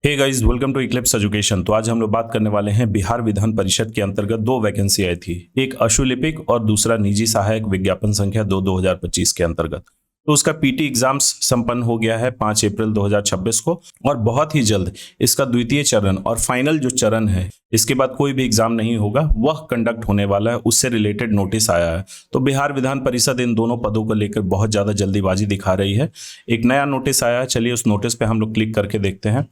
Hey guys, welcome to Eclipse Education. तो आज हम लोग बात करने वाले हैं बिहार विधान परिषद के अंतर्गत दो वैकेंसी आई थी, एक अशुलिपिक और दूसरा निजी सहायक विज्ञापन संख्या 2025 के अंतर्गत। तो उसका पीटी एग्जाम्स संपन्न हो गया है 5 अप्रैल 2026 को और बहुत ही जल्द इसका द्वितीय चरण और फाइनल जो चरण है, इसके बाद कोई भी एग्जाम नहीं होगा, वह कंडक्ट होने वाला है। उससे रिलेटेड नोटिस आया है। तो बिहार विधान परिषद इन दोनों पदों को लेकर बहुत ज्यादा जल्दीबाजी दिखा रही है। एक नया नोटिस आया है, चलिए उस नोटिस पे हम लोग क्लिक करके देखते हैं।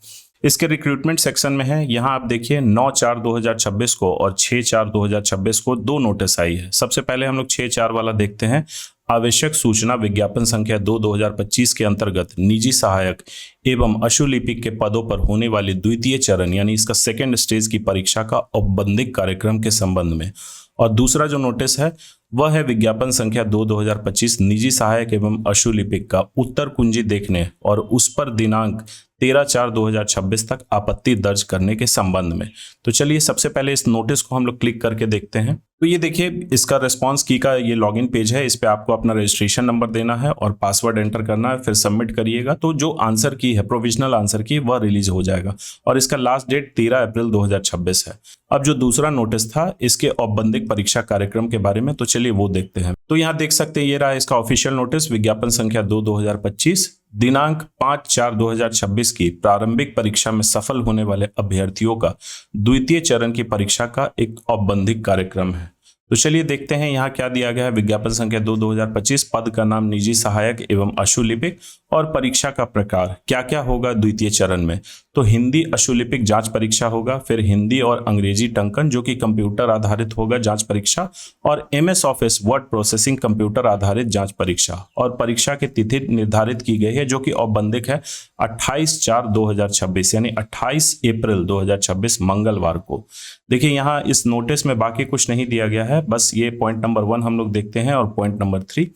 इसके रिक्रूटमेंट सेक्शन में है, यहाँ आप देखिए 9/4/2026 को और 6/4/2026 को दो नोटिस आई है। सबसे पहले हम लोग 6/4 वाला देखते हैं। आवश्यक सूचना विज्ञापन संख्या 2/2025 के अंतर्गत निजी सहायक एवं अशुलिपिक के पदों पर होने वाली द्वितीय चरण यानी इसका सेकेंड स्टेज की परीक्षा का औपबंधिक कार्यक्रम के संबंध में। और दूसरा जो नोटिस है वह है विज्ञापन संख्या 2/2025 निजी सहायक एवं अशुलिपिक का उत्तर कुंजी देखने और उस पर दिनांक 13/4/2026 तक आपत्ति दर्ज करने के संबंध में। तो चलिए सबसे पहले इस नोटिस को हम लोग क्लिक करके देखते हैं। तो ये देखिए, इसका रेस्पॉन्स की का ये लॉगिन पेज है। इस पे आपको अपना रजिस्ट्रेशन नंबर देना है और पासवर्ड एंटर करना है, फिर सबमिट करिएगा। तो जो आंसर की है, प्रोविजनल आंसर की, वह रिलीज हो जाएगा और इसका लास्ट डेट 13 अप्रैल 2026 है। अब जो दूसरा नोटिस था इसके औपबंधिक परीक्षा कार्यक्रम के बारे में, तो चलिए वो देखते हैं। तो यहाँ देख सकते हैं, ये रहा इसका ऑफिशियल नोटिस विज्ञापन संख्या 2/2025 दिनांक 5/4/2026 की प्रारंभिक परीक्षा में सफल होने वाले अभ्यर्थियों का द्वितीय चरण की परीक्षा का एक औपबंधिक कार्यक्रम है। तो चलिए देखते हैं यहाँ क्या दिया गया है। विज्ञापन संख्या 2/2025, पद का नाम निजी सहायक एवं अशुलिपिक और परीक्षा का प्रकार क्या क्या होगा द्वितीय चरण में। तो हिंदी अशुलिपिक जांच परीक्षा होगा, फिर हिंदी और अंग्रेजी टंकन जो कि कंप्यूटर आधारित होगा जांच परीक्षा, और MS office Word processing computer आधारित जांच परीक्षा। और परीक्षा की तिथि निर्धारित की गई है जो कि औपबंधिक है 28/4/2026 यानी 28 अप्रैल 2026 मंगलवार को। देखिए यहाँ इस नोटिस में बाकी कुछ नहीं दिया गया है, बस ये पॉइंट नंबर 1 हम लोग देखते हैं और पॉइंट नंबर 3,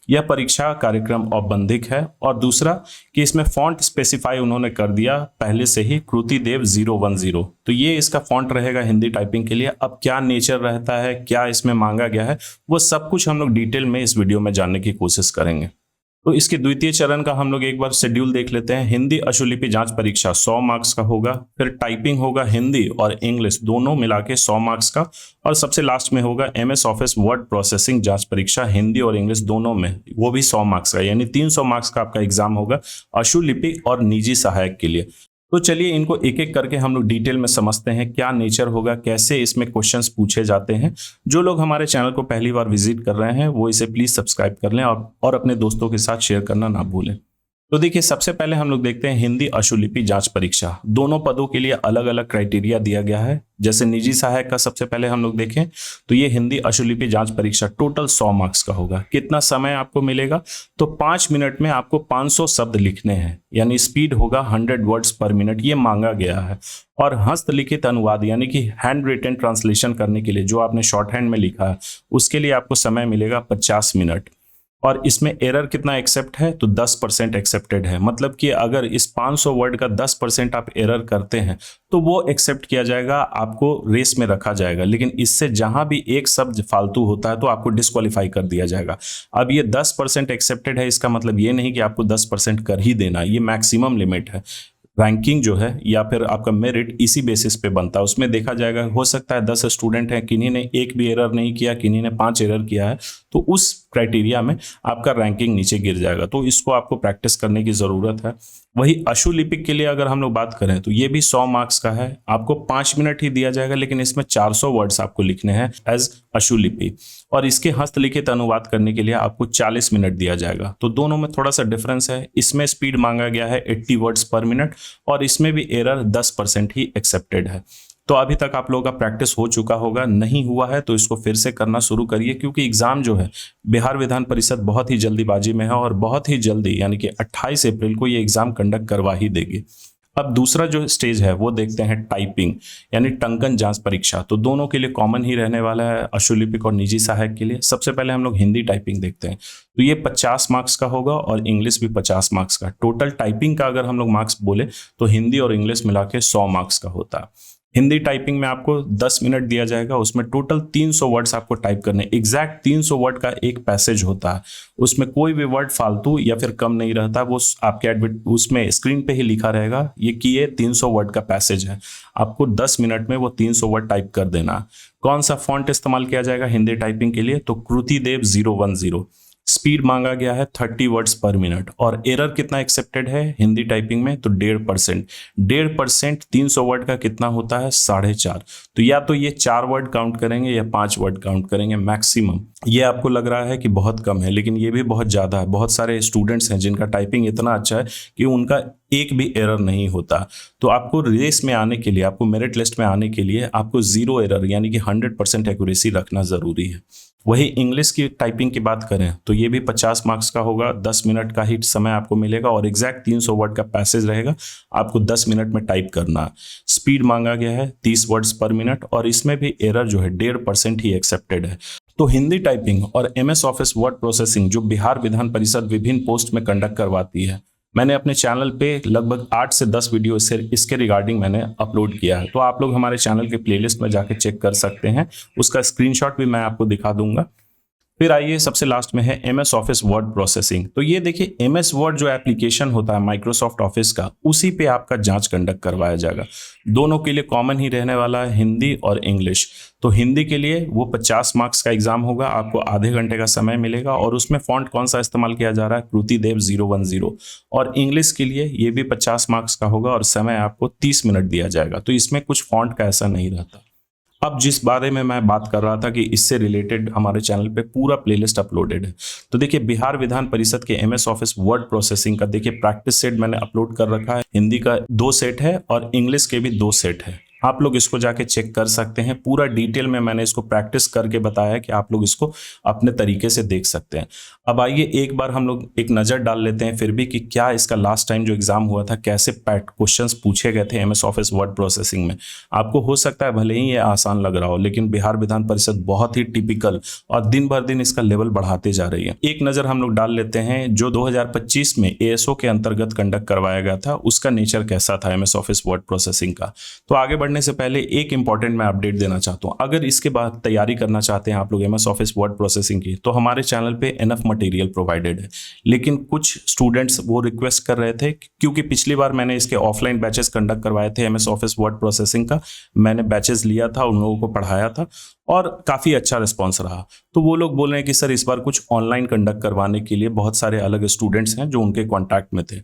यह परीक्षा कार्यक्रम औपबंधिक है। और दूसरा कि इसमें फॉन्ट स्पेसिफाई उन्होंने कर दिया पहले से ही, कृतिदेव 010। तो ये इसका फॉन्ट रहेगा हिंदी टाइपिंग के लिए। अब क्या नेचर रहता है, क्या इसमें मांगा गया है, वो सब कुछ हम लोग डिटेल में इस वीडियो में जानने की कोशिश करेंगे। तो इसके द्वितीय चरण का हम लोग एक बार शेड्यूल देख लेते हैं। हिंदी अशुलिपि जांच परीक्षा 100 मार्क्स का होगा, फिर टाइपिंग होगा हिंदी और इंग्लिश दोनों मिला के 100 मार्क्स का, और सबसे लास्ट में होगा MS ऑफिस वर्ड प्रोसेसिंग जांच परीक्षा हिंदी और इंग्लिश दोनों में, वो भी 100 मार्क्स का, यानी 300 मार्क्स का आपका एग्जाम होगा अशुलिपि और निजी सहायक के लिए। तो चलिए इनको एक एक करके हम लोग डिटेल में समझते हैं, क्या नेचर होगा, कैसे इसमें क्वेश्चंस पूछे जाते हैं। जो लोग हमारे चैनल को पहली बार विजिट कर रहे हैं वो इसे प्लीज सब्सक्राइब कर लें और अपने दोस्तों के साथ शेयर करना ना भूलें। तो देखिए सबसे पहले हम लोग देखते हैं हिंदी अशुलिपि जांच परीक्षा। दोनों पदों के लिए अलग अलग क्राइटेरिया दिया गया है। जैसे निजी सहायक का सबसे पहले हम लोग देखें तो ये हिंदी अशुलिपि जांच परीक्षा टोटल 100 मार्क्स का होगा। कितना समय आपको मिलेगा, तो 5 मिनट में आपको 500 शब्द लिखने हैं, यानी स्पीड होगा 100 वर्ड्स पर मिनट, ये मांगा गया है। और हस्तलिखित अनुवाद यानी कि हैंड रिटन ट्रांसलेशन करने के लिए जो आपने शॉर्ट हैंड में लिखा है उसके लिए आपको समय मिलेगा 50 मिनट। और इसमें एरर कितना एक्सेप्ट है, तो 10% एक्सेप्टेड है। मतलब कि अगर इस 500 वर्ड का 10% आप एरर करते हैं तो वो एक्सेप्ट किया जाएगा, आपको रेस में रखा जाएगा। लेकिन इससे जहां भी एक शब्द फालतू होता है तो आपको डिस्क्वालीफाई कर दिया जाएगा। अब ये 10% एक्सेप्टेड है, इसका मतलब ये नहीं कि आपको 10% कर ही देना, ये मैक्सिमम लिमिट है। रैंकिंग जो है या फिर आपका मेरिट इसी बेसिस पे बनता है। उसमें देखा जाएगा, हो सकता है 10 स्टूडेंट हैं, किन्हीं ने एक भी एरर नहीं किया, किन्हीं ने 5 एरर किया है, तो उस क्राइटेरिया में आपका रैंकिंग नीचे गिर जाएगा। तो इसको आपको प्रैक्टिस करने की ज़रूरत है। वही अशुलिपिक के लिए अगर हम लोग बात करें तो ये भी 100 मार्क्स का है। आपको 5 मिनट ही दिया जाएगा, लेकिन इसमें 400 वर्ड्स आपको लिखने हैं एज अशुलिपि, और इसके हस्तलिखित अनुवाद करने के लिए आपको 40 मिनट दिया जाएगा। तो दोनों में थोड़ा सा डिफरेंस है। इसमें स्पीड मांगा गया है 80 वर्ड्स पर मिनट और इसमें भी एरर 10% ही एक्सेप्टेड है। तो अभी तक आप लोगों का प्रैक्टिस हो चुका होगा, नहीं हुआ है तो इसको फिर से करना शुरू करिए, क्योंकि एग्जाम जो है बिहार विधान परिषद बहुत ही जल्दीबाजी में है और बहुत ही जल्दी यानी कि 28 अप्रैल को ये एग्जाम कंडक्ट करवा ही देगी। अब दूसरा जो स्टेज है वो देखते हैं टाइपिंग यानी टंकन जांच परीक्षा। तो दोनों के लिए कॉमन ही रहने वाला है, अशुलिपिक और निजी सहायक के लिए। सबसे पहले हम लोग हिंदी टाइपिंग देखते हैं। तो ये 50 मार्क्स का होगा और इंग्लिश भी 50 मार्क्स का। टोटल टाइपिंग का अगर हम लोग मार्क्स बोले तो हिंदी और इंग्लिश मिला के 100 मार्क्स का होता है। हिंदी टाइपिंग में आपको 10 मिनट दिया जाएगा, उसमें टोटल 300 वर्ड्स आपको टाइप करने, एग्जैक्ट 300 वर्ड का एक पैसेज होता है, उसमें कोई भी वर्ड फालतू या फिर कम नहीं रहता, वो आपके उसमें स्क्रीन पे ही लिखा रहेगा ये कि ये 300 वर्ड का पैसेज है, आपको 10 मिनट में वो 300 वर्ड टाइप कर देना। कौन सा फॉन्ट इस्तेमाल किया जाएगा हिंदी टाइपिंग के लिए, तो कृतिदेव 010। स्पीड मांगा गया है 30 वर्ड्स पर मिनट, और एरर कितना एक्सेप्टेड है हिंदी टाइपिंग में, तो 1.5%। 1.5% 300 वर्ड का कितना होता है, 4.5। तो या तो ये 4 वर्ड काउंट करेंगे या 5 वर्ड काउंट करेंगे मैक्सिमम। ये आपको लग रहा है कि बहुत कम है, लेकिन ये भी बहुत ज़्यादा है। बहुत सारे स्टूडेंट्स हैं जिनका टाइपिंग इतना अच्छा है कि उनका एक भी एरर नहीं होता। तो आपको रेस में आने के लिए, आपको मेरिट लिस्ट में आने के लिए आपको 0 एरर यानी कि 100% एक्यूरेसी रखना ज़रूरी है। वही इंग्लिश की टाइपिंग की बात करें तो ये भी 50 मार्क्स का होगा, 10 मिनट का ही समय आपको मिलेगा और एग्जैक्ट 300 वर्ड का पैसेज रहेगा, आपको 10 मिनट में टाइप करना। स्पीड मांगा गया है 30 वर्ड्स पर मिनट, और इसमें भी एरर जो है 1.5% ही एक्सेप्टेड है। तो हिंदी टाइपिंग और MS ऑफिस वर्ड प्रोसेसिंग जो बिहार विधान परिषद विभिन्न पोस्ट में कंडक्ट करवाती है, मैंने अपने चैनल पे लगभग 8 से 10 वीडियो इसके रिगार्डिंग मैंने अपलोड किया है, तो आप लोग हमारे चैनल के प्लेलिस्ट में जाके चेक कर सकते हैं, उसका स्क्रीनशॉट भी मैं आपको दिखा दूंगा। फिर आइए सबसे लास्ट में है MS ऑफिस वर्ड प्रोसेसिंग। तो ये देखिए MS वर्ड जो एप्लीकेशन होता है माइक्रोसॉफ्ट ऑफिस का, उसी पे आपका जांच कंडक्ट करवाया जाएगा। दोनों के लिए कॉमन ही रहने वाला है हिंदी और इंग्लिश। तो हिंदी के लिए वो 50 मार्क्स का एग्जाम होगा, आपको आधे घंटे का समय मिलेगा, और उसमें फॉन्ट कौन सा इस्तेमाल किया जा रहा है, कृतिदेव 010। और इंग्लिश के लिए ये भी 50 मार्क्स का होगा और समय आपको 30 मिनट दिया जाएगा। तो इसमें कुछ फॉन्ट का ऐसा नहीं रहता। अब जिस बारे में मैं बात कर रहा था कि इससे रिलेटेड हमारे चैनल पे पूरा प्लेलिस्ट अपलोडेड है। तो देखिए बिहार विधान परिषद के MS ऑफिस वर्ड प्रोसेसिंग का देखिए प्रैक्टिस सेट मैंने अपलोड कर रखा है। हिंदी का 2 सेट है और इंग्लिश के भी 2 सेट है, आप लोग इसको जाके चेक कर सकते हैं। पूरा डिटेल में मैंने इसको प्रैक्टिस करके बताया है कि आप लोग इसको अपने तरीके से देख सकते हैं। अब आइए एक बार हम लोग एक नज़र डाल लेते हैं फिर भी कि क्या इसका लास्ट टाइम जो एग्जाम हुआ था कैसे क्वेश्चंस पूछे गए थे MS ऑफिस वर्ड प्रोसेसिंग में। आपको हो सकता है भले ही ये आसान लग रहा हो, लेकिन बिहार विधान परिषद बहुत ही टिपिकल और दिन भर दिन इसका लेवल बढ़ाते जा रही है। एक नज़र हम लोग डाल लेते हैं जो 2025 में ASO के अंतर्गत कंडक्ट करवाया गया था, उसका नेचर कैसा था MS ऑफिस वर्ड प्रोसेसिंग का। तो आगे बढ़ने से पहले एक इंपॉर्टेंट मैं अपडेट देना चाहता हूं। अगर इसके बाद तैयारी करना चाहते हैं आप लोग MS ऑफिस वर्ड प्रोसेसिंग की, तो हमारे चैनल पे एनफ मटेरियल प्रोवाइडेड है। लेकिन कुछ स्टूडेंट्स वो रिक्वेस्ट कर रहे थे, क्योंकि पिछली बार मैंने इसके ऑफलाइन बैचेस कंडक्ट करवाए थे MS ऑफिस वर्ड प्रोसेसिंग का, मैंने बैचेस लिया था, उन लोगों को पढ़ाया था और काफ़ी अच्छा रिस्पॉन्स रहा। तो वो लोग बोल रहे हैं कि सर इस बार कुछ ऑनलाइन कंडक्ट करवाने के लिए बहुत सारे अलग स्टूडेंट्स हैं जो उनके कॉन्टैक्ट में थे।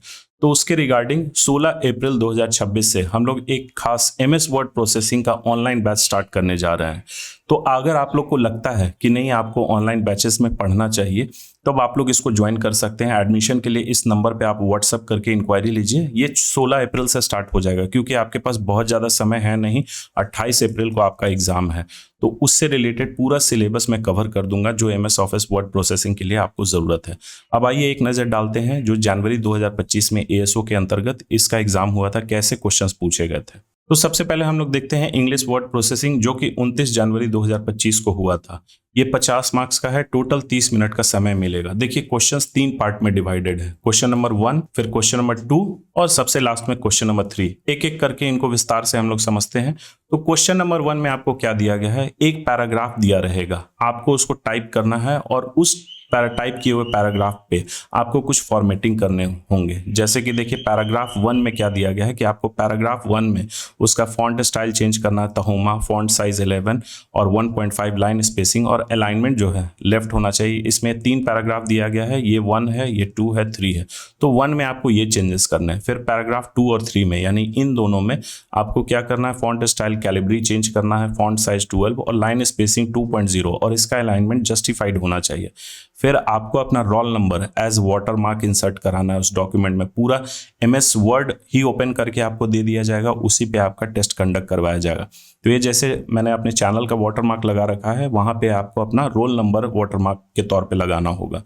तो उसके रिगार्डिंग 16 अप्रैल 2026 से हम लोग एक खास MS वर्ड प्रोसेसिंग का ऑनलाइन बैच स्टार्ट करने जा रहे हैं। तो अगर आप लोग को लगता है कि नहीं आपको ऑनलाइन बैचेस में पढ़ना चाहिए, तब आप लोग इसको ज्वाइन कर सकते हैं। एडमिशन के लिए इस नंबर पे आप व्हाट्सअप करके इंक्वायरी लीजिए। ये 16 अप्रैल से स्टार्ट हो जाएगा, क्योंकि आपके पास बहुत ज़्यादा समय है नहीं, 28 अप्रैल को आपका एग्जाम है। तो उससे रिलेटेड पूरा सिलेबस मैं कवर कर दूंगा जो MS ऑफिस वर्ड प्रोसेसिंग के लिए आपको ज़रूरत है। अब आइए एक नज़र डालते हैं जो जनवरी 2025 में ASO के अंतर्गत इसका एग्जाम हुआ था, कैसे क्वेश्चंस पूछे गए थे। तो सबसे पहले हम लोग देखते हैं इंग्लिश वर्ड प्रोसेसिंग, जो कि 29 जनवरी 2025 को हुआ था। ये 50 मार्क्स का है, टोटल 30 मिनट का समय मिलेगा। देखिए क्वेश्चंस 3 पार्ट में डिवाइडेड है, क्वेश्चन नंबर 1, फिर क्वेश्चन नंबर 2 और सबसे लास्ट में क्वेश्चन नंबर 3। एक एक करके इनको विस्तार से हम लोग समझते हैं। तो क्वेश्चन नंबर 1 में आपको क्या दिया गया है, एक पैराग्राफ दिया रहेगा, आपको उसको टाइप करना है और उस टाइप किए हुए पैराग्राफ पे आपको कुछ फॉर्मेटिंग करने होंगे। जैसे कि देखिए पैराग्राफ 1 में क्या दिया गया है कि आपको पैराग्राफ 1 में उसका फॉन्ट स्टाइल चेंज करना है, तहोमा, फॉन्ट साइज 11 और 1.5 लाइन स्पेसिंग और अलाइनमेंट जो है लेफ्ट होना चाहिए। इसमें 3 पैराग्राफ दिया गया है, ये 1 है, ये 2 है, 3 है। तो 1 में आपको ये चेंजेस करना है। फिर पैराग्राफ 2 और 3 में यानी इन दोनों में आपको क्या करना है, फॉन्ट स्टाइल कैलिब्री चेंज करना है, फॉन्ट साइज 12 और लाइन स्पेसिंग 2.0 और इसका अलाइनमेंट जस्टिफाइड होना चाहिए। फिर आपको अपना roll number as watermark insert कराना है उस डॉक्यूमेंट में। पूरा MS वर्ड ही ओपन करके आपको दे दिया जाएगा, उसी पे आपका टेस्ट कंडक्ट करवाया जाएगा। तो ये जैसे मैंने अपने चैनल का वाटर मार्क लगा रखा है, वहाँ पे आपको अपना रोल नंबर वाटर मार्क के तौर पे लगाना होगा।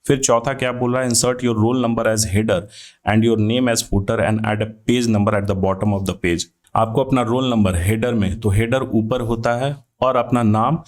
फिर चौथा क्या बोल रहा है, insert your roll number as header and your name as footer and add a page number at the bottom of the page. आपको अपना रोल नंबर हेडर में, तो हेडर ऊपर होता है, और अपना नाम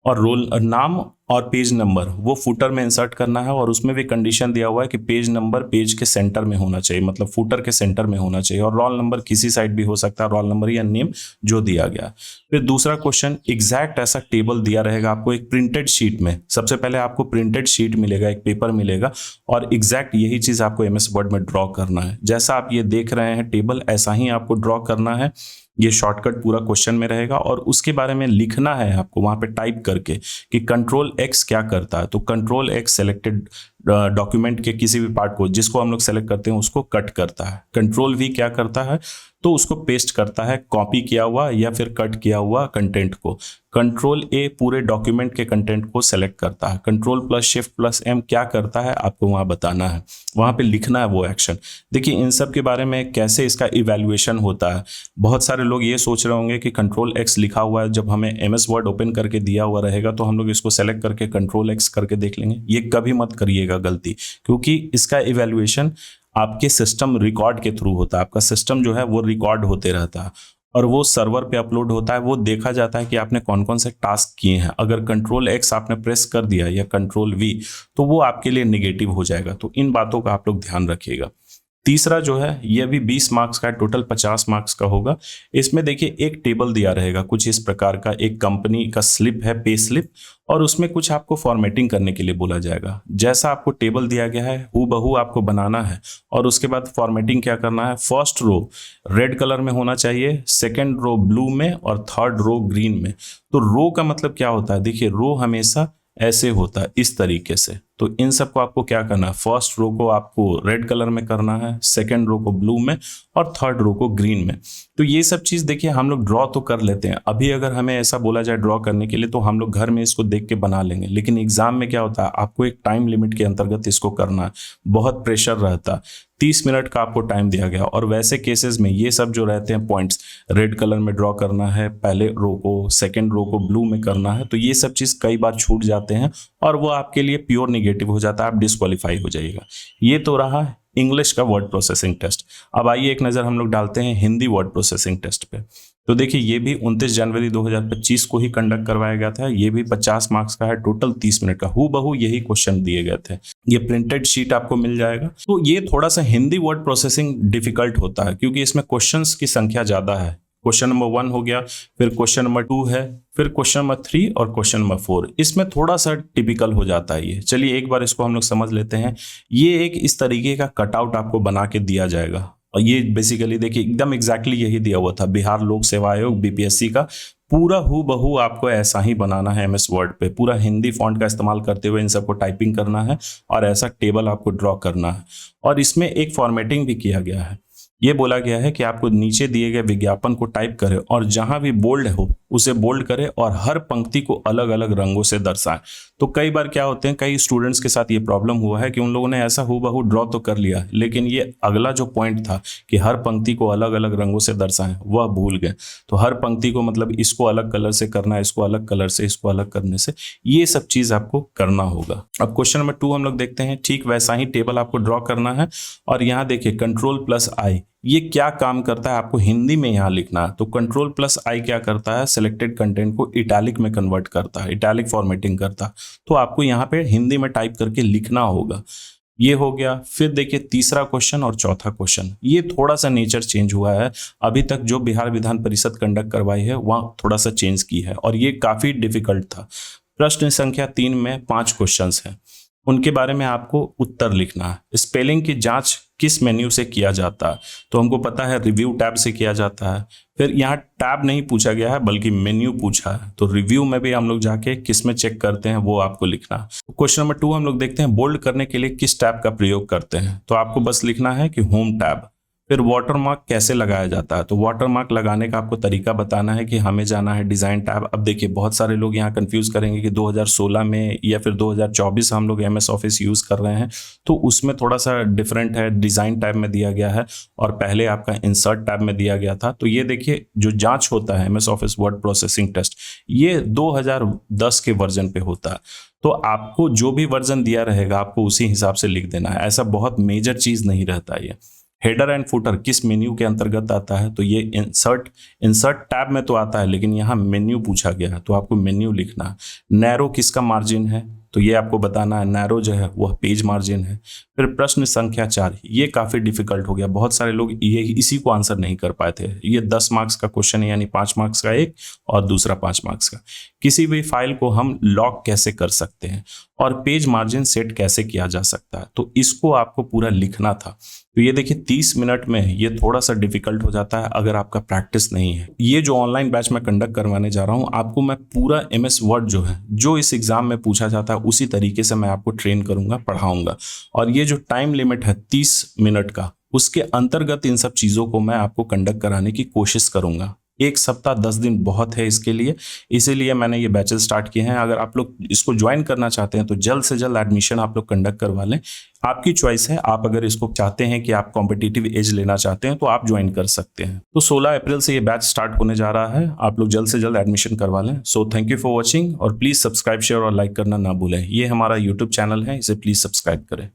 और रोल नाम और पेज नंबर वो फुटर में इंसर्ट करना है, और उसमें भी कंडीशन दिया हुआ है कि पेज नंबर पेज के सेंटर में होना चाहिए, मतलब फुटर के सेंटर में होना चाहिए, और रोल नंबर किसी साइड भी हो सकता है, रोल नंबर या नेम जो दिया गया। फिर दूसरा क्वेश्चन, एग्जैक्ट ऐसा टेबल दिया रहेगा आपको एक प्रिंटेड शीट में। सबसे पहले आपको प्रिंटेड शीट मिलेगा, एक पेपर मिलेगा, और एग्जैक्ट यही चीज आपको एमएस वर्ड में ड्रॉ करना है। जैसा आप ये देख रहे हैं टेबल, ऐसा ही आपको ड्रॉ करना है। ये शॉर्टकट पूरा क्वेश्चन में रहेगा, और उसके बारे में लिखना है आपको वहां पे टाइप करके कि कंट्रोल एक्स क्या करता है। तो कंट्रोल एक्स सेलेक्टेड डॉक्यूमेंट के किसी भी पार्ट को, जिसको हम लोग सेलेक्ट करते हैं, उसको कट करता है। कंट्रोल वी क्या करता है, तो उसको पेस्ट करता है, कॉपी किया हुआ या फिर कट किया हुआ कंटेंट को। कंट्रोल ए पूरे डॉक्यूमेंट के कंटेंट को सेलेक्ट करता है। Control plus shift plus M क्या करता है आपको वहां बताना है, वहां पे लिखना है वो एक्शन। देखिए इन सब के बारे में कैसे इसका इवैल्यूएशन होता है। बहुत सारे लोग ये सोच रहे होंगे कि कंट्रोल एक्स लिखा हुआ है, जब हमें एमएस वर्ड ओपन करके दिया हुआ रहेगा तो हम लोग इसको सेलेक्ट करके कंट्रोल एक्स करके देख लेंगे। ये कभी मत करिएगा गलती, क्योंकि इसका इवैल्यूएशन आपके सिस्टम रिकॉर्ड के थ्रू होता है। आपका सिस्टम जो है वो रिकॉर्ड होते रहता है, और वो सर्वर पे अपलोड होता है। वो देखा जाता है कि आपने कौन कौन से टास्क किए हैं। अगर कंट्रोल एक्स आपने प्रेस कर दिया या कंट्रोल वी, तो वो आपके लिए निगेटिव हो जाएगा। तो इन बातों का आप लोग ध्यान रखिएगा। तीसरा जो है ये भी 20 मार्क्स का है, टोटल 50 मार्क्स का होगा। इसमें देखिए एक टेबल दिया रहेगा कुछ इस प्रकार का, एक कंपनी का स्लिप है, पे स्लिप, और उसमें कुछ आपको फॉर्मेटिंग करने के लिए बोला जाएगा। जैसा आपको टेबल दिया गया है हूबहू आपको बनाना है, और उसके बाद फॉर्मेटिंग क्या करना है। फर्स्ट रो रेड कलर में होना चाहिए, सेकेंड रो ब्लू में, और थर्ड रो ग्रीन में। तो रो का मतलब क्या होता है, देखिए रो हमेशा ऐसे होता है, इस तरीके से। तो इन सबको आपको क्या करना है, फर्स्ट रो को आपको रेड कलर में करना है, सेकंड रो को ब्लू में, और थर्ड रो को ग्रीन में। तो ये सब चीज देखिए हम लोग ड्रॉ तो कर लेते हैं। अभी अगर हमें ऐसा बोला जाए ड्रॉ करने के लिए तो हम लोग घर में इसको देख के बना लेंगे, लेकिन एग्जाम में क्या होता है, आपको एक टाइम लिमिट के अंतर्गत इसको करना है। बहुत प्रेशर रहता है, 30 मिनट का आपको टाइम दिया गया, और वैसे केसेस में ये सब जो रहते हैं पॉइंट्स, रेड कलर में ड्रॉ करना है, पहले रो को, सेकंड रो को ब्लू में करना है, तो ये सब चीज कई बार छूट जाते हैं, और वो आपके लिए प्योर निगेटिव हो जाता है, आप डिस्क्वालीफाई हो जाइएगा। ये तो रहा इंग्लिश का वर्ड प्रोसेसिंग टेस्ट। अब आइए एक नज़र हम लोग डालते हैं हिंदी वर्ड प्रोसेसिंग टेस्ट पे। तो देखिए ये भी 29 जनवरी 2025 को ही कंडक्ट करवाया गया था। ये भी 50 मार्क्स का है, टोटल 30 मिनट का, हूबहू यही क्वेश्चन दिए गए थे। ये प्रिंटेड शीट आपको मिल जाएगा। तो ये थोड़ा सा हिंदी वर्ड प्रोसेसिंग डिफिकल्ट होता है, क्योंकि इसमें क्वेश्चंस की संख्या ज़्यादा है। क्वेश्चन नंबर 1 हो गया, फिर क्वेश्चन नंबर 2 है, फिर क्वेश्चन नंबर 3 और क्वेश्चन नंबर 4। इसमें थोड़ा सा टिपिकल हो जाता है ये। चलिए एक बार इसको हम लोग समझ लेते हैं। ये एक इस तरीके का कटआउट आपको बना के दिया जाएगा, और ये बेसिकली देखिए एकदम एग्जैक्टली यही दिया हुआ था, बिहार लोक सेवा आयोग बीपीएससी का। पूरा हूबहू आपको ऐसा ही बनाना है एमएस वर्ड पे, पूरा हिंदी फॉन्ट का इस्तेमाल करते हुए इन सबको टाइपिंग करना है, और ऐसा टेबल आपको ड्रॉ करना है। और इसमें एक फॉर्मेटिंग भी किया गया है। ये बोला गया है कि आपको नीचे दिए गए विज्ञापन को टाइप करें, और जहां भी बोल्ड हो उसे बोल्ड करें, और हर पंक्ति को अलग अलग रंगों से दर्शाएं। तो कई बार क्या होते हैं, कई स्टूडेंट्स के साथ ये प्रॉब्लम हुआ है कि उन लोगों ने ऐसा हूबहू ड्रॉ तो कर लिया, लेकिन ये अगला जो पॉइंट था कि हर पंक्ति को अलग अलग रंगों से दर्शाएं, वह भूल गए। तो हर पंक्ति को मतलब इसको अलग कलर से करना है, इसको अलग कलर से, इसको अलग करने से, ये सब चीज आपको करना होगा। अब क्वेश्चन नंबर 2 हम लोग देखते हैं। ठीक वैसा ही टेबल आपको ड्रॉ करना है, और यहाँ देखिए कंट्रोल प्लस आई ये क्या काम करता है आपको हिंदी में यहाँ लिखना है। तो कंट्रोल प्लस आई क्या करता है, सिलेक्टेड कंटेंट को इटैलिक में कन्वर्ट करता है, इटैलिक फॉर्मेटिंग करता है। तो आपको यहाँ पे हिंदी में टाइप करके लिखना होगा। ये हो गया। फिर देखिए तीसरा क्वेश्चन और चौथा क्वेश्चन, ये थोड़ा सा नेचर चेंज हुआ है। अभी तक जो बिहार विधान परिषद कंडक्ट करवाई है वहाँ थोड़ा सा चेंज की है, और ये काफी डिफिकल्ट था। प्रश्न संख्या 3 में 5 क्वेश्चंस हैं, उनके बारे में आपको उत्तर लिखना है। स्पेलिंग की जांच किस मेन्यू से किया जाता है, तो हमको पता है रिव्यू टैब से किया जाता है। फिर यहाँ टैब नहीं पूछा गया है बल्कि मेन्यू पूछा है, तो रिव्यू में भी हम लोग जाके किस में चेक करते हैं वो आपको लिखना है। क्वेश्चन नंबर 2 हम लोग देखते हैं, बोल्ड करने के लिए किस टैब का प्रयोग करते हैं, तो आपको बस लिखना है कि होम टैब। फिर वाटरमार्क कैसे लगाया जाता है, तो वाटरमार्क लगाने का आपको तरीका बताना है कि हमें जाना है डिज़ाइन टैब। अब देखिए बहुत सारे लोग यहाँ कंफ्यूज करेंगे कि 2016 में या फिर 2024 हम लोग एमएस ऑफिस यूज़ कर रहे हैं, तो उसमें थोड़ा सा डिफरेंट है, डिज़ाइन टैब में दिया गया है और पहले आपका इंसर्ट टैब में दिया गया था। तो ये देखिए जो जाँच होता है MS Office Word processing test, ये 2010 के वर्जन पे होता है। तो आपको जो भी वर्जन दिया रहेगा आपको उसी हिसाब से लिख देना है, ऐसा बहुत मेजर चीज़ नहीं रहता ये। हेडर एंड फुटर किस मेन्यू के अंतर्गत आता है, तो ये इंसर्ट टैब में तो आता है, लेकिन यहाँ मेन्यू पूछा गया है तो आपको मेन्यू लिखना है। नैरो किसका मार्जिन है, तो ये आपको बताना है। नैरो जो है वह पेज मार्जिन है। फिर प्रश्न संख्या 4, ये काफ़ी डिफिकल्ट हो गया, बहुत सारे लोग ये इसी को आंसर नहीं कर पाए थे। ये 10 मार्क्स का क्वेश्चन है, यानी 5 मार्क्स का एक और दूसरा 5 मार्क्स का। किसी भी फाइल को हम लॉक कैसे कर सकते हैं और पेज मार्जिन सेट कैसे किया जा सकता है, तो इसको आपको पूरा लिखना था। तो ये देखिए 30 मिनट में ये थोड़ा सा डिफिकल्ट हो जाता है अगर आपका प्रैक्टिस नहीं है। ये जो ऑनलाइन बैच मैं कंडक्ट करवाने जा रहा हूँ, आपको मैं पूरा MS वर्ड जो है, जो इस एग्जाम में पूछा जाता है उसी तरीके से मैं आपको ट्रेन करूंगा, पढ़ाऊंगा। और ये जो टाइम लिमिट है 30 मिनट का, उसके अंतर्गत इन सब चीज़ों को मैं आपको कंडक्ट कराने की कोशिश करूंगा। 1 सप्ताह 10 दिन बहुत है इसके लिए, इसीलिए मैंने ये बैचेस स्टार्ट किए हैं। अगर आप लोग इसको ज्वाइन करना चाहते हैं तो जल्द से जल्द एडमिशन आप लोग कंडक्ट करवा लें। आपकी चॉइस है, आप अगर इसको चाहते हैं कि आप कॉम्पिटिटिव एज लेना चाहते हैं तो आप ज्वाइन कर सकते हैं। तो 16 अप्रैल से ये बैच स्टार्ट होने जा रहा है, आप लोग जल्द से जल्द एडमिशन करवा लें। So thank you for watching, और प्लीज़ सब्सक्राइब, शेयर और लाइक करना ना भूलें। ये हमारा यूट्यूब चैनल है, इसे प्लीज़ सब्सक्राइब करें।